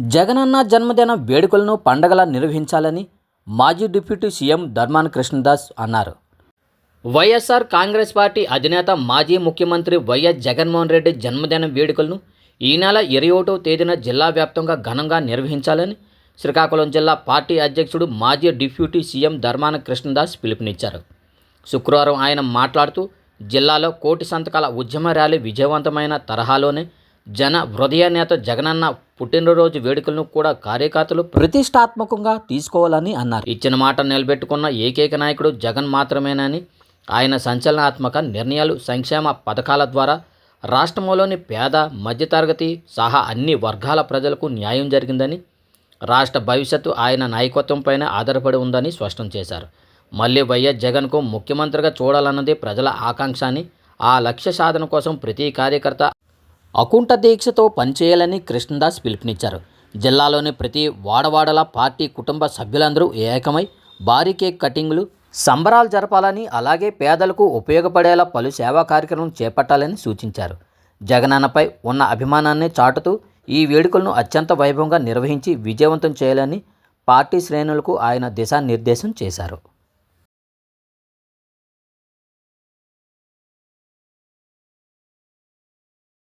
జగనన్న జన్మదిన వేడుకలను పండగలా నిర్వహించాలని మాజీ డిప్యూటీ సీఎం ధర్మాన కృష్ణదాస్ అన్నారు. వైఎస్ఆర్ కాంగ్రెస్ పార్టీ అధినేత మాజీ ముఖ్యమంత్రి వైఎస్ జగన్మోహన్ రెడ్డి జన్మదిన వేడుకలను ఈ నెల 21వ తేదీన జిల్లా వ్యాప్తంగా ఘనంగా నిర్వహించాలని శ్రీకాకుళం జిల్లా పార్టీ అధ్యక్షుడు మాజీ డిప్యూటీ సీఎం ధర్మాన కృష్ణదాస్ పిలుపునిచ్చారు. శుక్రవారం ఆయన మాట్లాడుతూ జిల్లాలో కోటి సంతకాల ఉద్యమ ర్యాలీ విజయవంతమైన తరహాలోనే జన హృదయ నేత జగనన్న పుట్టినరోజు వేడుకలను కూడా కార్యకర్తలు ప్రతిష్టాత్మకంగా తీసుకోవాలని అన్నారు. ఇచ్చిన మాట నిలబెట్టుకున్న ఏకైక నాయకుడు జగన్ మాత్రమేనని, ఆయన సంచలనాత్మక నిర్ణయాలు, సంక్షేమ పథకాల ద్వారా రాష్ట్రంలోని పేద, మధ్యతరగతి సహా అన్ని వర్గాల ప్రజలకు న్యాయం జరిగిందని, రాష్ట్ర భవిష్యత్తు ఆయన నాయకత్వంపైనే ఆధారపడి ఉందని స్పష్టం చేశారు. మళ్ళీ వైఎస్ జగన్కు ముఖ్యమంత్రిగా చూడాలన్నది ప్రజల ఆకాంక్ష అని, ఆ లక్ష్య సాధన కోసం ప్రతి కార్యకర్త అకుంఠ దీక్షతో పనిచేయాలని కృష్ణదాస్ పిలుపునిచ్చారు. జిల్లాలోని ప్రతి వాడవాడల పార్టీ కుటుంబ సభ్యులందరూ ఏకమై భారీ కేక్ కటింగ్లు, సంబరాలు జరపాలని, అలాగే పేదలకు ఉపయోగపడేలా పలు సేవా కార్యక్రమం చేపట్టాలని సూచించారు. జగనన్నపై ఉన్న అభిమానాన్ని చాటుతూ ఈ వేడుకలను అత్యంత వైభవంగా నిర్వహించి విజయవంతం చేయాలని పార్టీ శ్రేణులకు ఆయన దిశానిర్దేశం చేశారు.